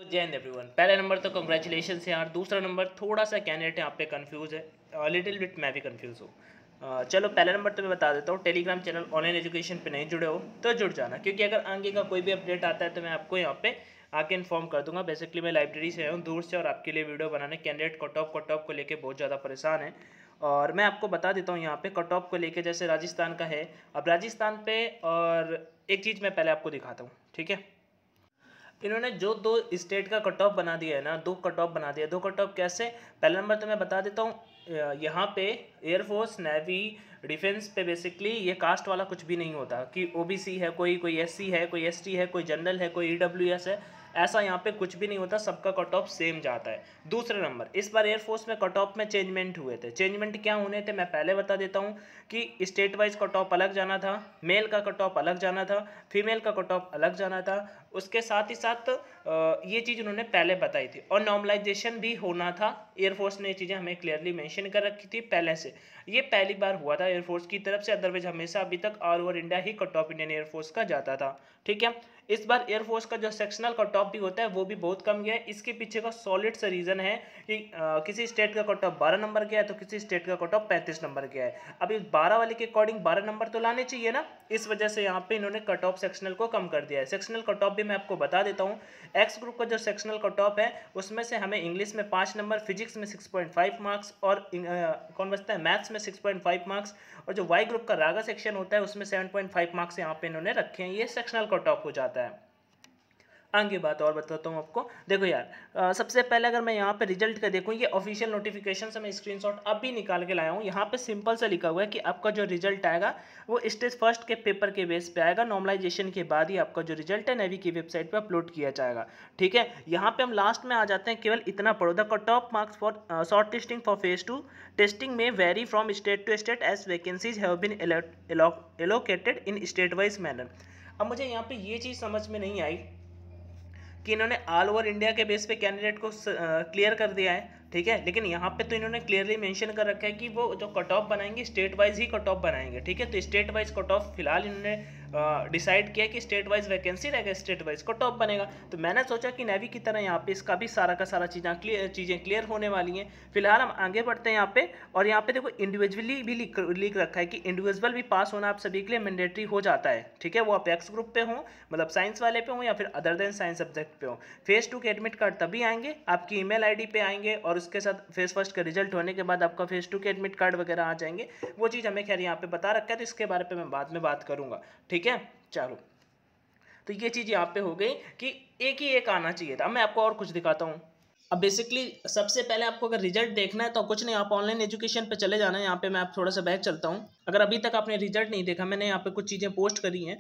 जय हिंद एवरीवन। पहला नंबर तो कंग्रेचुलेशन है यार। दूसरा नंबर थोड़ा सा कैंडिडेट यहाँ पे कंफ्यूज है, लिटिल बिट मैं भी कंफ्यूज हूँ। चलो पहला नंबर तो मैं बता देता हूँ, टेलीग्राम चैनल ऑनलाइन एजुकेशन पे नहीं जुड़े हो तो जुड़ जाना, क्योंकि अगर आगे का कोई भी अपडेट आता है तो मैं आपको यहाँ पे आके इन्फॉर्म कर दूंगा। बेसिकली मैं लाइब्रेरी से हूँ दूर से और आपके लिए वीडियो बनाने कैंडिडेट कट ऑफ को लेकर बहुत ज़्यादा परेशान है। और मैं आपको बता देता हूँ यहाँ पे कट ऑफ को लेकर, जैसे राजस्थान का है। अब राजस्थान पे और एक चीज़ मैं पहले आपको दिखाता हूँ, ठीक है। इन्होंने जो दो स्टेट का कट ऑफ बना दिया है ना, दो कट ऑफ बना दिया। दो कट ऑफ कैसे, पहला नंबर तो मैं बता देता हूँ। यहाँ पे एयरफोर्स, नेवी, डिफेंस पे बेसिकली ये कास्ट वाला कुछ भी नहीं होता कि ओबीसी है कोई, कोई एससी है, कोई एसटी है, कोई जनरल है, कोई ईडब्ल्यूएस है। ऐसा यहाँ पे कुछ भी नहीं होता, सबका कट ऑफ सेम जाता है। दूसरा नंबर, इस बार एयरफोर्स में कट ऑफ में चेंजमेंट हुए थे। चेंजमेंट क्या होने थे मैं पहले बता देता हूँ कि स्टेट वाइज कट ऑफ अलग जाना था, मेल का कट ऑफ अलग जाना था, फीमेल का कट ऑफ अलग जाना था। उसके साथ ही साथ ये चीज़ उन्होंने पहले बताई थी, और नॉर्मलाइजेशन भी होना था। एयरफोर्स ने ये चीज़ें हमें क्लियरली मेंशन कर रखी थी पहले से। ये पहली बार हुआ था एयरफोर्स की तरफ से, अदरवाइज हमेशा अभी तक ऑल ओवर इंडिया ही कट ऑफ इंडियन एयरफोर्स का जाता था, ठीक है। इस बार एयरफोर्स का जो सेक्शनल कट ऑफ भी होता है वो भी बहुत कम गया है। इसके पीछे का सॉलिड सा रीज़न है कि किसी स्टेट का कट ऑफ 12 नंबर गया है तो किसी स्टेट का कट ऑफ 35 नंबर गया है। अब इस 12 वाले के अकॉर्डिंग 12 नंबर तो लाने चाहिए ना, इस वजह से यहाँ पे इन्होंने कट ऑफ सेक्शनल को कम कर दिया है। सेक्शनल कट ऑफ भी मैं आपको बता देता हूँ। एक्स ग्रुप का जो सेक्शनल कट ऑफ है उसमें से हमें इंग्लिश में 5 नंबर, फिजिक्स में 6.5 मार्क्स, और कौन बचता है, मैथ्स में 6.5 मार्क्स, और जो वाई ग्रुप का रागा सेक्शन होता है उसमें 7.5 मार्क्स यहाँ पे इन्होंने रखे हैं। ये सेक्शनल कट ऑफ हो जाता है। आगे बात और बताता हूँ आपको। देखो यार, सबसे पहले अगर मैं यहाँ पे रिजल्ट का देखूँ, ये ऑफिशियल नोटिफिकेशन से मैं स्क्रीनशॉट अभी निकाल के लाया हूँ। यहाँ पे सिंपल सा लिखा हुआ है कि आपका जो रिजल्ट आएगा वो स्टेज फर्स्ट के पेपर के बेस पे आएगा। नॉर्मलाइजेशन के बाद ही आपका जो रिजल्ट है नेवी की वेबसाइट पर अपलोड किया जाएगा, ठीक है। यहाँ पे हम लास्ट में आ जाते हैं, केवल इतना पढ़ो, the cut off marks for short listing for phase 2 testing में vary from state to state as vacancies have been allocated in state wise manner. अब मुझे यहाँ पे ये चीज़ समझ में नहीं आई कि इन्होंने ऑल ओवर इंडिया के बेस पे कैंडिडेट को क्लियर कर दिया है, ठीक है। लेकिन यहाँ पे तो इन्होंने क्लियरली मेंशन कर रखा है कि वो जो कट ऑफ बनाएंगे स्टेट वाइज ही कट ऑफ बनाएंगे, ठीक है। तो स्टेट वाइज कट ऑफ फिलहाल इन्होंने डिसाइड किया कि स्टेट वाइज वैकेंसी रहेगा, स्टेट वाइज कट ऑफ बनेगा। तो मैंने सोचा कि नेवी की तरह यहाँ पे इसका भी सारा का सारा चीज़ें क्लियर होने वाली हैं। फिलहाल हम आगे बढ़ते हैं यहाँ पे, और यहाँ पे देखो इंडिविजुअली भी लिख रखा है कि इंडिविजुअल भी पास होना आप सभी के लिए मैंडेटरी हो जाता है, ठीक है। वो आप एक्स ग्रुप पे हो, मतलब साइंस वाले पे हो, या फिर अदर देन साइंस सब्जेक्ट पे हो। फेज 2 के एडमिट कार्ड तभी आएंगे, आपकी ईमेल आईडी पे आएंगे, और उसके साथ फेज फर्स्ट का रिजल्ट होने के बाद आपका फेज 2 के एडमिट कार्ड वगैरह आ जाएंगे। वो चीज़ हमें खैर यहाँ पे बता रखा है, तो इसके बारे में मैं बाद में बात करूंगा, ठीक है। चलो, तो ये चीज़ यहाँ पे हो गई कि एक ही एक आना चाहिए था। अब मैं आपको और कुछ दिखाता हूँ। अब बेसिकली सबसे पहले आपको अगर रिजल्ट देखना है तो कुछ नहीं, आप ऑनलाइन एजुकेशन पे चले जाना है। यहाँ पे मैं आप थोड़ा सा बैक चलता हूँ। अगर अभी तक आपने रिजल्ट नहीं देखा, मैंने यहाँ पे कुछ चीज़ें पोस्ट करी हैं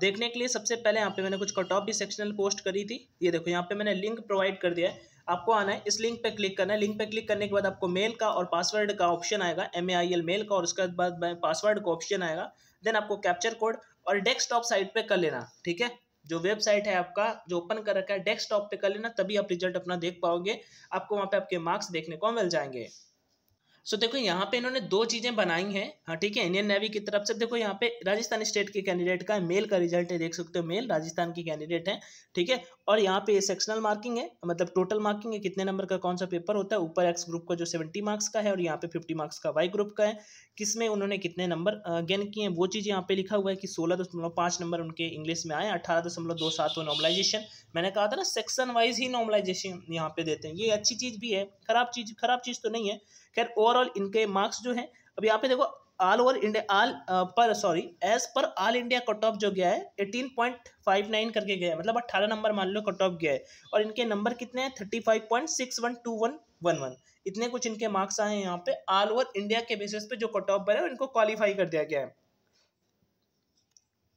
देखने के लिए। सबसे पहले यहाँ पे मैंने कुछ कट ऑफ भी सेक्शनल पोस्ट करी थी। ये देखो यहाँ पे मैंने लिंक प्रोवाइड कर दिया है, आपको आना है, इस लिंक पे क्लिक करना है। लिंक पे क्लिक करने के बाद आपको मेल का और पासवर्ड का ऑप्शन आएगा, MAIL मेल का, और उसके बाद पासवर्ड का ऑप्शन आएगा। देन आपको कैप्चर कोड और डेस्कटॉप साइट पे कर लेना, ठीक है। जो वेबसाइट है आपका जो ओपन कर रखा है डेस्कटॉप पे कर लेना, तभी आप रिजल्ट अपना देख पाओगे। आपको वहाँ पे आपके मार्क्स देखने को मिल जाएंगे। सो देखो यहाँ पे इन्होंने दो चीज़ें बनाई हैं, हाँ ठीक है, इंडियन नेवी की तरफ से। देखो यहाँ पे राजस्थान स्टेट के कैंडिडेट का मेल का रिजल्ट है, देख सकते हो, मेल राजस्थान की कैंडिडेट है, ठीक है। और यहाँ पे सेक्शनल मार्किंग है, मतलब टोटल मार्किंग है, कितने नंबर का कौन सा पेपर होता है। ऊपर एक्स ग्रुप का जो 70 मार्क्स का है, और यहाँ पे 50 मार्क्स का वाई ग्रुप का है, किसमें उन्होंने कितने नंबर गेन किए हैं वो चीज़ यहाँ पे लिखा हुआ है कि 16.5 नंबर उनके इंग्लिश में आए, 18.27 वो नॉर्मलाइजेशन। मैंने कहा था ना सेक्शन वाइज ही नॉर्मलाइजेशन यहाँ पे देते हैं, ये अच्छी चीज़ भी है, खराब चीज़ तो नहीं है। खैर ओवरऑल इनके मार्क्स जो है, अब यहाँ पे देखो all over India as per all India cut off जो गया है 18.59 करके गया है, मतलब 18 नंबर मान लो कट ऑफ गया है। और इनके नंबर कितने हैं, 35.612111, इतने कुछ इनके मार्क्स आए हैं यहाँ पे। ऑल ओवर इंडिया के बेसिस पे जो कट ऑफ बने इनको क्वालिफाई कर दिया गया है।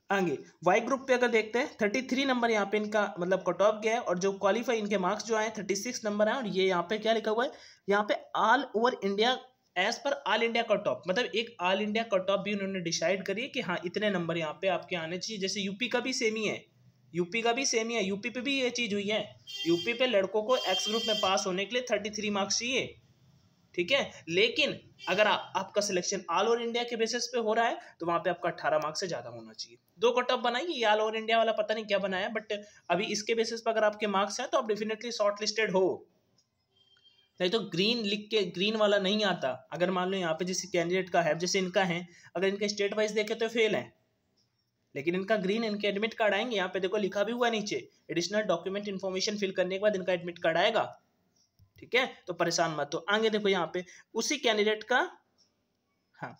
आगे वाई ग्रुप पे अगर देखते हैं 33 नंबर यहाँ पे इनका मतलब कट ऑफ गया है, और जो क्वालिफाई इनके मार्क्स जो आए 36 नंबर आए। और ये यहाँ पे क्या लिखा हुआ है, यहाँ पे all over India as per all India cut off, मतलब एक ऑल इंडिया कट ऑफ भी उन्होंने डिसाइड करी है कि हाँ इतने नंबर यहाँ पे आपके आने चाहिए। जैसे यूपी का भी सेम ही है, यूपी पे भी ये चीज़ हुई है। यूपी पे लड़कों को एक्स ग्रुप में पास होने के लिए 33 मार्क्स चाहिए, ठीक है। लेकिन अगर आपका सिलेक्शन ऑल ओवर इंडिया के बेसिस पे हो रहा है तो वहां पे आपका 18 मार्क्स से ज्यादा होना चाहिए। 2 कट ऑफ बनाइए, ये ऑल ओवर इंडिया वाला पता नहीं क्या बनाया, बट अभी इसके बेसिस पे अगर आपके मार्क्स हैं तो आप डेफिनेटली शॉर्ट लिस्टेड हो। नहीं तो ग्रीन लिख के ग्रीन वाला नहीं आता। अगर मान लो यहाँ पे जैसे कैंडिडेट का है, जैसे इनका है, अगर इनका स्टेट वाइज देखे तो फेल है, लेकिन इनका ग्रीन, इनके एडमिट कार्ड आएंगे। यहाँ पे देखो लिखा भी हुआ है नीचे, एडिशनल डॉक्यूमेंट इन्फॉर्मेशन फिल करने के बाद इनका एडमिट कार्ड आएगा, ठीक है। तो परेशान मत हो। आगे देखो यहाँ पे उसी कैंडिडेट का, हाँ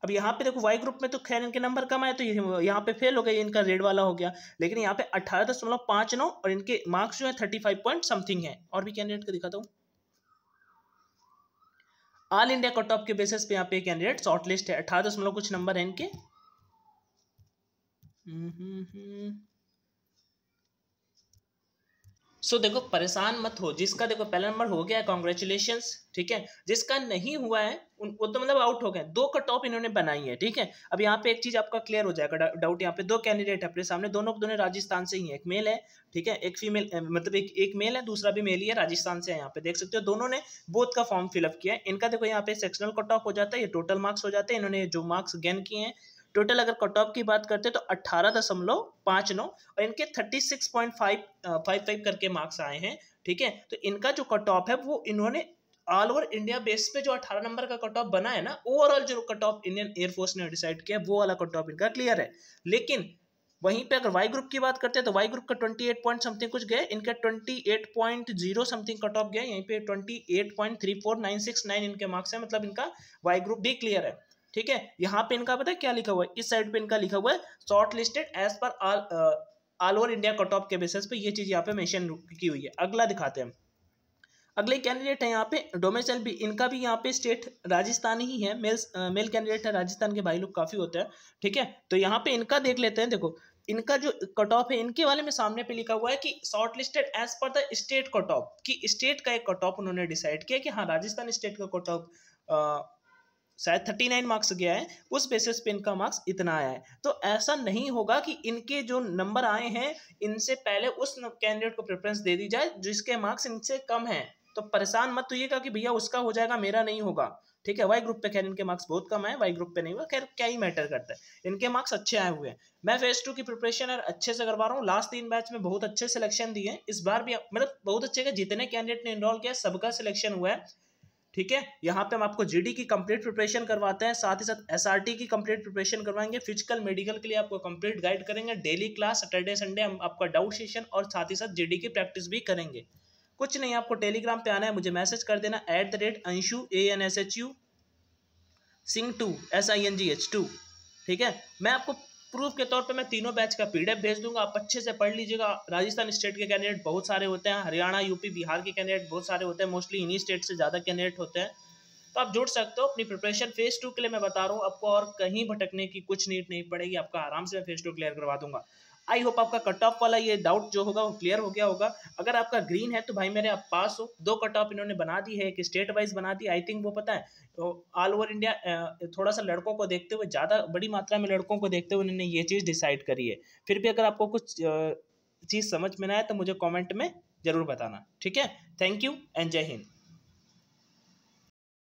अब यहाँ पे देखो वाई ग्रुप में तो खैर इनके नंबर कम आए तो यहाँ पे फेल हो गए, इनका रेड वाला हो गया। लेकिन यहाँ पे 18.59 और इनके मार्क्स जो है 35 पॉइंट समथिंग है। और भी कैंडिडेट का दिखाता हूँ, ऑल इंडिया कट ऑफ के बेसिस पे यहाँ पे कैंडिडेट शॉर्ट लिस्ट है, 18 कुछ नंबर है इनके। सो देखो परेशान मत हो, जिसका देखो पहला नंबर हो गया है कॉन्ग्रेचुलेशंस, ठीक है। जिसका नहीं हुआ है वो तो मतलब आउट हो गए। 2 कट ऑफ इन्होंने बनाई है, ठीक है। अब यहाँ पे एक चीज आपका क्लियर हो जाएगा डाउट। यहाँ पे 2 कैंडिडेट है अपने सामने, दोनों राजस्थान से ही है, एक मेल है, ठीक है, एक फीमेल, मतलब एक मेल है, दूसरा भी मेल ही है, राजस्थान से है। यहाँ पे देख सकते हो दोनों ने बोथ का फॉर्म फिलअप किया है। इनका देखो यहाँ पे सेक्शनल कट ऑफ हो जाता है, ये टोटल मार्क्स हो जाते हैं। इन्होंने जो मार्क्स गेन किए हैं टोटल, अगर कट ऑफ की बात करते हैं तो 18.59 और इनके 36.55 करके मार्क्स आए हैं, ठीक है। तो इनका जो कट ऑफ है वो इन्होंने ऑल ओवर इंडिया बेस पे जो 18 नंबर का कट ऑफ बना है ना, ओवरऑल जो कट ऑफ इंडियन एयरफोर्स ने डिसाइड किया वो वाला कट ऑफ इनका क्लियर है। लेकिन वहीं पे अगर वाई ग्रुप की बात करते हैं तो वाई ग्रुप का 28 पॉइंट समथिंग कुछ गए, इनका 28.0 समथिंग कट ऑफ गया, यहीं पे 28.34969 इनके मार्क्स है, मतलब इनका वाई ग्रुप भी क्लियर है, ठीक है। यहाँ पे इनका पता है क्या लिखा हुआ है, इस साइड पे इनका लिखा हुआ है shortlisted as per all over India cut off के बेसिस पे, ये चीज यहाँ पे मेंशन की हुई है। अगला दिखाते हैं, अगले कैंडिडेट है यहाँ पे डोमिसाइल भी, इनका भी यहाँ पे स्टेट राजस्थान ही है, मेल कैंडिडेट है, राजस्थान के भाई लोग काफी होते हैं, ठीक है। तो यहाँ पे इनका देख लेते हैं। देखो इनका जो कट ऑफ है, इनके वाले में सामने पे लिखा हुआ है कि shortlisted as per the state cut off, की स्टेट का एक कट ऑफ उन्होंने डिसाइड किया कि हाँ राजस्थान स्टेट का कट ऑफ शायद 39 मार्क्स गया है, उस बेसिस पे इनका मार्क्स इतना आया है। तो ऐसा नहीं होगा कि इनके जो नंबर आए हैं इनसे पहले उस कैंडिडेट को प्रेफरेंस दे दी जाए जिसके मार्क्स इनसे कम हैं। तो परेशान मत होइएगा कि भैया उसका हो जाएगा मेरा नहीं होगा, ठीक है। वाई ग्रुप पे खैर इनके मार्क्स बहुत कम है, वाई ग्रुप पे नहीं हुआ, खैर क्या ही मैटर करता है, इनके मार्क्स अच्छे आए हुए हैं। मैं फेज 2 की प्रिपरेशन अच्छे से करवा रहा हूँ, लास्ट 3 बैच में बहुत अच्छे सिलेक्शन दिए हैं। इस बार भी मतलब बहुत अच्छे के जितने कैंडिडेट ने इनरोल किया सबका सिलेक्शन हुआ है, ठीक है। यहाँ पे हम आपको जीडी की कंप्लीट प्रिपरेशन करवाते हैं, साथ ही साथ एसआरटी की कंप्लीट प्रिपरेशन करवाएंगे, फिजिकल मेडिकल के लिए आपको कंप्लीट गाइड करेंगे, डेली क्लास सैटरडे संडे हम आपका डाउट सेशन और साथ ही साथ जीडी की प्रैक्टिस भी करेंगे। कुछ नहीं, आपको टेलीग्राम पे आना है, मुझे मैसेज कर देना @anshu ANSHU Singh 2 SINGH2, ठीक है। मैं आपको प्रूफ के तौर पे मैं तीनों बैच का पीडीएफ भेज दूंगा, आप अच्छे से पढ़ लीजिएगा। राजस्थान स्टेट के कैंडिडेट बहुत सारे होते हैं, हरियाणा यूपी बिहार के कैंडिडेट बहुत सारे होते हैं, मोस्टली इन्हीं स्टेट से ज़्यादा कैंडिडेट होते हैं। तो आप जुड़ सकते हो अपनी प्रिपरेशन फेज 2 के लिए। मैं बता रहा हूँ आपको, और कहीं भटकने की कुछ नीड नहीं पड़ेगी, आपका आराम से मैं फेज 2 क्लियर करवा दूंगा। आई होप आपका कट ऑफ वाला ये डाउट जो होगा वो क्लियर हो गया होगा। अगर आपका ग्रीन है तो भाई मेरे आप पास हो। 2 कट ऑफ इन्होंने बना दी है, एक स्टेट वाइज बना दी, आई थिंक वो पता है ऑल ओवर इंडिया, थोड़ा सा लड़कों को देखते हुए, ज़्यादा बड़ी मात्रा में लड़कों को देखते हुए उन्होंने ये चीज़ डिसाइड करी है। फिर भी अगर आपको कुछ चीज़ समझ में ना आए तो मुझे कॉमेंट में ज़रूर बताना, ठीक है। थैंक यू एंड जय हिंद।